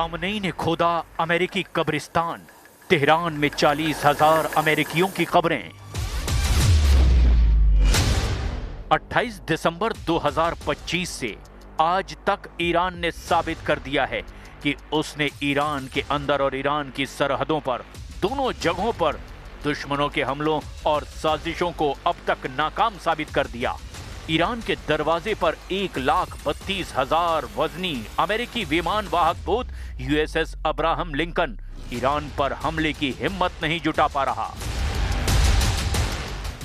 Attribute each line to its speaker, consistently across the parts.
Speaker 1: Khamenei ने खोदा अमेरिकी कब्रिस्तान, तेहरान में 40,000 अमेरिकियों की कब्रें। 28 दिसंबर 2025 से आज तक ईरान ने साबित कर दिया है कि उसने ईरान के अंदर और ईरान की सरहदों पर दोनों जगहों पर दुश्मनों के हमलों और साजिशों को अब तक नाकाम साबित कर दिया। ईरान के दरवाजे पर 1,32,000 वजनी अमेरिकी विमान वाहक पोत यूएसएस अब्राहम लिंकन ईरान पर हमले की हिम्मत नहीं जुटा पा रहा।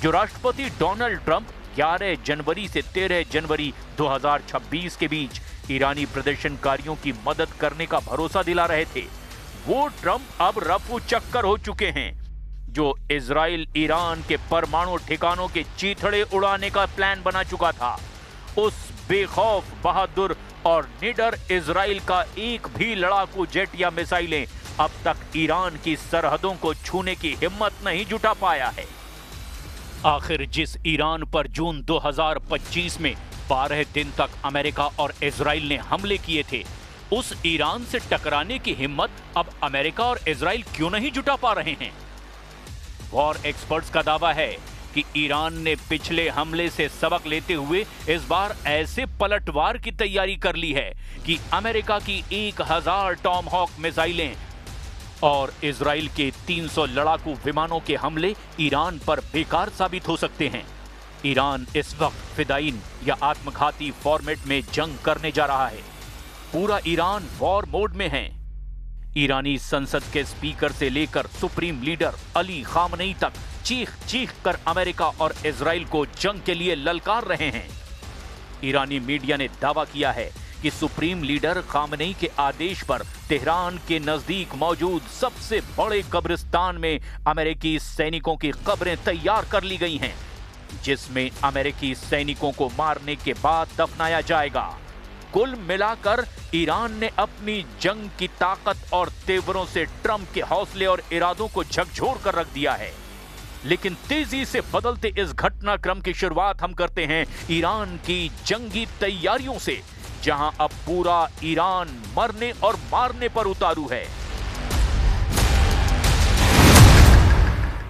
Speaker 1: जो राष्ट्रपति डोनाल्ड ट्रंप 11 जनवरी से 13 जनवरी 2026 के बीच ईरानी प्रदर्शनकारियों की मदद करने का भरोसा दिला रहे थे, वो ट्रंप अब रफू चक्कर हो चुके हैं। जो इजराइल ईरान के परमाणु ठिकानों के चीथड़े उड़ाने का प्लान बना चुका था, उस बेखौफ, बहादुर और निडर इजराइल का एक भी लड़ाकू जेट या मिसाइलें अब तक ईरान की सरहदों को छूने की हिम्मत नहीं जुटा पाया है। आखिर जिस ईरान पर जून 2025 में 12 दिन तक अमेरिका और इजराइल ने हमले किए थे, उस ईरान से टकराने की हिम्मत अब अमेरिका और इजराइल क्यों नहीं जुटा पा रहे हैं? वॉर एक्सपर्ट्स का दावा है कि ईरान ने पिछले हमले से सबक लेते हुए इस बार ऐसे पलटवार की तैयारी कर ली है कि अमेरिका की 1000 टॉमहॉक मिसाइलें और इजराइल के 300 लड़ाकू विमानों के हमले ईरान पर बेकार साबित हो सकते हैं। ईरान इस वक्त फिदायीन या आत्मघाती फॉर्मेट में जंग करने जा रहा है। पूरा ईरान वॉर मोड में है। ईरानी संसद के स्पीकर से लेकर सुप्रीम लीडर अली खामनेई तक चीख चीख कर अमेरिका और इजराइल को जंग के लिए ललकार रहे हैं। ईरानी मीडिया ने दावा किया है कि सुप्रीम लीडर खामनेई के आदेश पर तेहरान के नजदीक मौजूद सबसे बड़े कब्रिस्तान में अमेरिकी सैनिकों की कब्रें तैयार कर ली गई हैं, जिसमें अमेरिकी सैनिकों को मारने के बाद दफनाया जाएगा। कुल मिलाकर ईरान ने अपनी जंग की ताकत और तेवरों से ट्रंप के हौसले और इरादों को झकझोर कर रख दिया है। लेकिन तेजी से बदलते इस घटनाक्रम की शुरुआत हम करते हैं ईरान की जंगी तैयारियों से, जहां अब पूरा ईरान मरने और मारने पर उतारू है।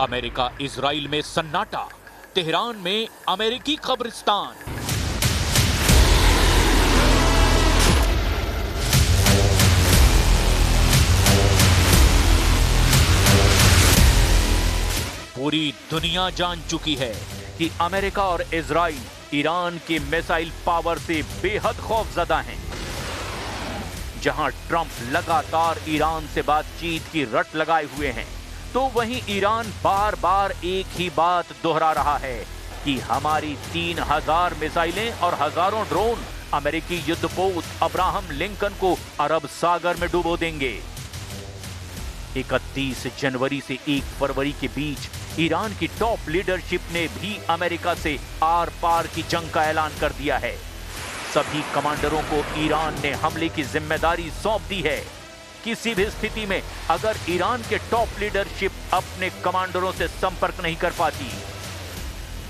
Speaker 1: अमेरिका इजराइल में सन्नाटा, तेहरान में अमेरिकी कब्रिस्तान। पूरी दुनिया जान चुकी है कि अमेरिका और इजराइल ईरान के मिसाइल पावर से बेहद खौफजदा हैं। जहां ट्रंप लगातार ईरान से बातचीत की रट लगाए हुए हैं, तो वहीं ईरान बार बार एक ही बात दोहरा रहा है कि हमारी 3000 मिसाइलें और हजारों ड्रोन अमेरिकी युद्धपोत अब्राहम लिंकन को अरब सागर में डुबो देंगे। 31 जनवरी से 1 फरवरी के बीच ईरान की टॉप लीडरशिप ने भी अमेरिका से आर पार की जंग का ऐलान कर दिया है। सभी कमांडरों को ईरान ने हमले की जिम्मेदारी सौंप दी है। किसी भी स्थिति में अगर ईरान के टॉप लीडरशिप अपने कमांडरों से संपर्क नहीं कर पाती,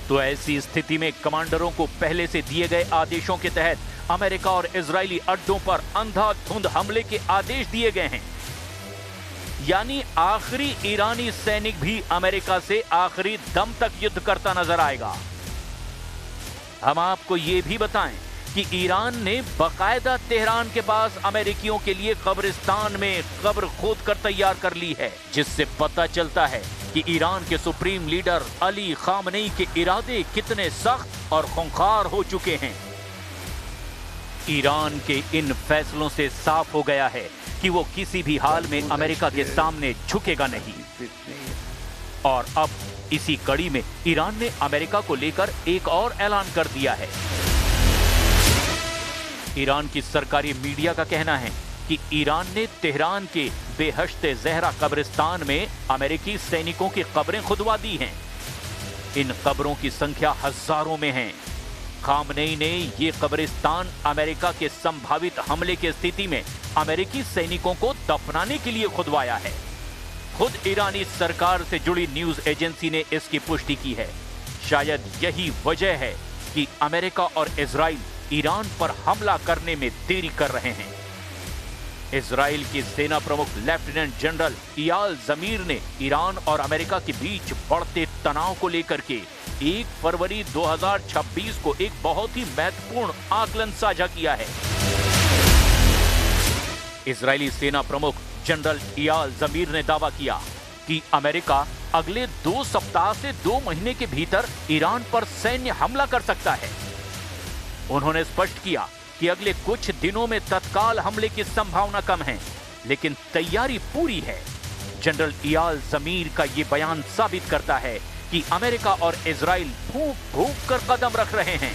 Speaker 1: तो ऐसी स्थिति में कमांडरों को पहले से दिए गए आदेशों के तहत अमेरिका और इजरायली अड्डों पर अंधाधुंध हमले के आदेश दिए गए हैं। यानी आखिरी ईरानी सैनिक भी अमेरिका से आखिरी दम तक युद्ध करता नजर आएगा। हम आपको यह भी बताएं कि ईरान ने बाकायदा तेहरान के पास अमेरिकियों के लिए कब्रिस्तान में कब्र खोद कर तैयार कर ली है, जिससे पता चलता है कि ईरान के सुप्रीम लीडर अली खामनेई के इरादे कितने सख्त और खूंखार हो चुके हैं। ईरान के इन फैसलों से साफ हो गया है कि वो किसी भी हाल में अमेरिका के सामने झुकेगा नहीं। और अब इसी कड़ी में ईरान ने अमेरिका को लेकर एक और ऐलान कर दिया है। ईरान की सरकारी मीडिया का कहना है कि ईरान ने तेहरान के बेहश्ते ज़हरा कब्रिस्तान में अमेरिकी सैनिकों की कब्रें खुदवा दी हैं। इन कब्रों की संख्या हजारों में है। खामनेई ने ये कब्रिस्तान अमेरिका के संभावित हमले की स्थिति में अमेरिकी सैनिकों को दफनाने के लिए खुदवाया है। खुद ईरानी सरकार से जुड़ी न्यूज एजेंसी ने इसकी पुष्टि की है। शायद यही वजह है कि अमेरिका और इजराइल ईरान पर हमला करने में देरी कर रहे हैं। इजराइल के सेना प्रमुख लेफ्टिनेंट जनरल इयाल जमीर ने ईरान और अमेरिका के बीच बढ़ते तनाव को लेकर के 1 फरवरी 2026 को एक बहुत ही महत्वपूर्ण आकलन साझा किया है। इजरायली सेना प्रमुख जनरल इयाल जमीर ने दावा किया कि अमेरिका अगले 2 सप्ताह से 2 महीने के भीतर ईरान पर सैन्य हमला कर सकता है। उन्होंने स्पष्ट किया कि अगले कुछ दिनों में तत्काल हमले की संभावना कम है, लेकिन तैयारी पूरी है। जनरल इयाल जमीर का ये बयान साबित करता है कि अमेरिका और इजराइल फूंक फूंक कर कदम रख रहे हैं।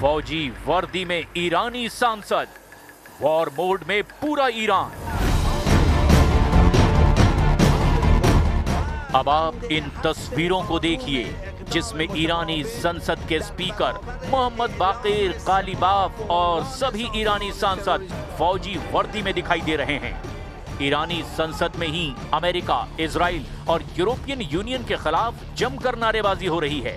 Speaker 1: फौजी वर्दी में ईरानी सांसद, वॉर मोड में पूरा ईरान। अब आप इन तस्वीरों को देखिए जिसमें ईरानी संसद के स्पीकर मोहम्मद बाकिर कालीबाफ और सभी ईरानी सांसद फौजी वर्दी में दिखाई दे रहे हैं। ईरानी संसद में ही अमेरिका, इजराइल और यूरोपियन यूनियन के खिलाफ जमकर नारेबाजी हो रही है।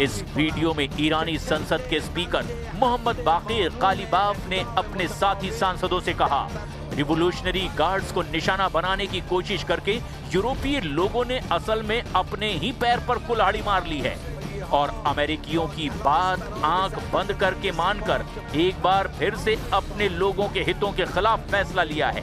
Speaker 1: इस वीडियो में ईरानी संसद के स्पीकर मोहम्मद बाकिर कालीबाफ ने अपने साथी सांसदों से कहा, रिवोल्यूशनरी गार्ड्स को निशाना बनाने की कोशिश करके यूरोपीय लोगों ने असल में अपने ही पैर पर कुल्हाड़ी मार ली है और अमेरिकियों की बात आंख बंद करके मानकर एक बार फिर से अपने लोगों के हितों के खिलाफ फैसला लिया है।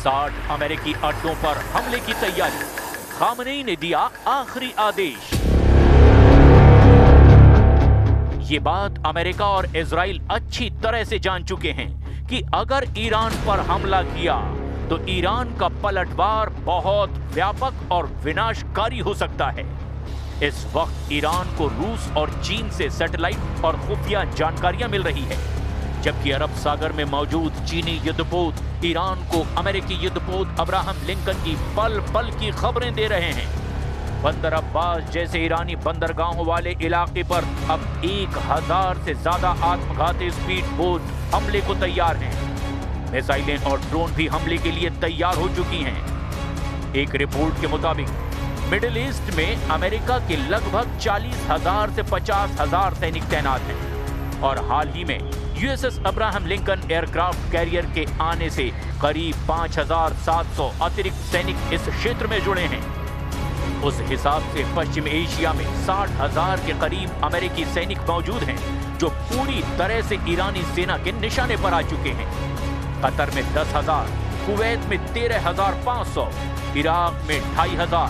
Speaker 1: साठ अमेरिकी अड्डों पर हमले की तैयारी, खामनेई ने दिया आखिरी आदेश। ये बात अमेरिका और इजराइल अच्छी तरह से जान चुके हैं कि अगर ईरान पर हमला किया तो ईरान का पलटवार बहुत व्यापक और विनाशकारी हो सकता है। इस वक्त ईरान को रूस और चीन से सैटेलाइट और खुफिया जानकारियां मिल रही है, जबकि अरब सागर में मौजूद चीनी युद्धपोत ईरान को अमेरिकी युद्धपोत अब्राहम लिंकन की पल पल की खबरें दे रहे हैं। बंदर अब्बास जैसे ईरानी बंदरगाहों वाले इलाके पर अब 1000 से ज्यादा आत्मघाती स्पीड बोट हमले को तैयार हैं। मिसाइलें और ड्रोन भी हमले के लिए तैयार हो चुकी हैं। एक रिपोर्ट के मुताबिक मिडिल ईस्ट में अमेरिका के लगभग 40,000 से 50,000 सैनिक तैनात हैं और हाल ही में USS Abraham Lincoln aircraft carrier के आने से करीब 5,700 अतिरिक्त सैनिक इस क्षेत्र में जुड़े हैं। उस हिसाब से पश्चिम एशिया में 60,000 के करीब अमेरिकी सैनिक मौजूद हैं जो पूरी तरह से ईरानी सेना के निशाने पर आ चुके हैं। कतर में 10,000, कुवैत में 13,500, इराक में 2,500,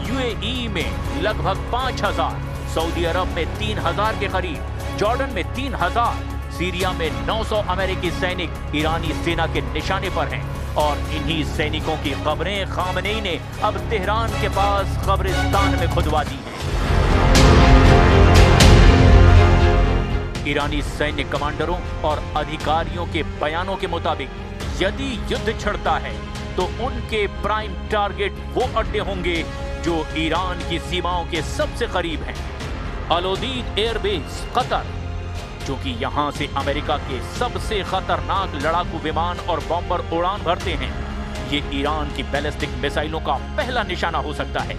Speaker 1: यूएई में लगभग 5,000, सऊदी अरब में 3,000 के करीब, जॉर्डन में 3,000, सीरिया में 900 अमेरिकी सैनिक ईरानी सेना के निशाने पर हैं और इन्हीं सैनिकों की कब्रें खामनेई ने अब तेहरान के पास कब्रिस्तान में खुदवा दी हैं। ईरानी सैन्य कमांडरों और अधिकारियों के बयानों के मुताबिक यदि युद्ध छिड़ता है तो उनके प्राइम टारगेट वो अड्डे होंगे जो ईरान की सीमाओं के सबसे करीब हैं। अल-उदीद एयरबेस कतर, जो कि यहां से अमेरिका के सबसे खतरनाक लड़ाकू विमान और बॉम्बर उड़ान भरते हैं, ये ईरान की बैलिस्टिक मिसाइलों का पहला निशाना हो सकता है।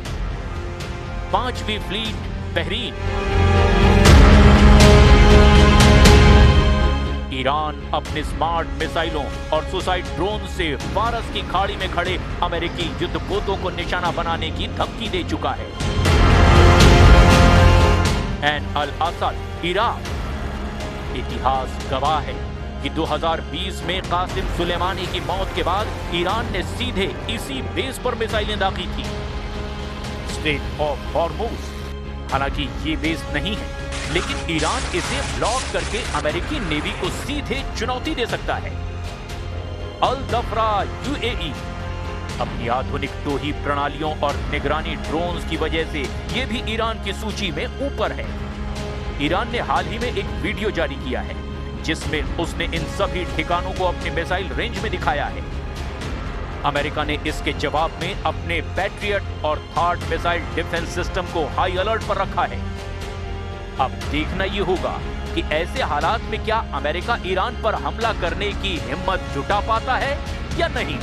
Speaker 1: 5वीं फ्लीट बहरीन, ईरान अपने स्मार्ट मिसाइलों और सुसाइड ड्रोन से फारस की खाड़ी में खड़े अमेरिकी युद्धपोतों को निशाना बनाने की धमकी दे चुका है। ऐन अल असद इराक, इतिहास गवाह है कि 2020 में कासिम सुलेमानी की मौत के बाद ईरान ने सीधे इसी बेस पर मिसाइलें दागी थी। स्ट्रेट ऑफ हॉर्मुज, हालांकि ये बेस नहीं है, लेकिन ईरान इसे ब्लॉक करके अमेरिकी नेवी को सीधे चुनौती दे सकता है। अल दफरा यूएई। अपनी आधुनिक टोही प्रणालियों और निगरानी ड्रोन्स की वजह से यह भी ईरान की सूची में ऊपर है। ईरान ने हाल ही में एक वीडियो जारी किया है जिसमें उसने इन सभी ठिकानों को अपने मिसाइल रेंज में दिखाया है। अमेरिका ने इसके जवाब में अपने पैट्रियट और थार्ड मिसाइल डिफेंस सिस्टम को हाई अलर्ट पर रखा है। अब देखना यह होगा कि ऐसे हालात में क्या अमेरिका ईरान पर हमला करने की हिम्मत जुटा पाता है या नहीं।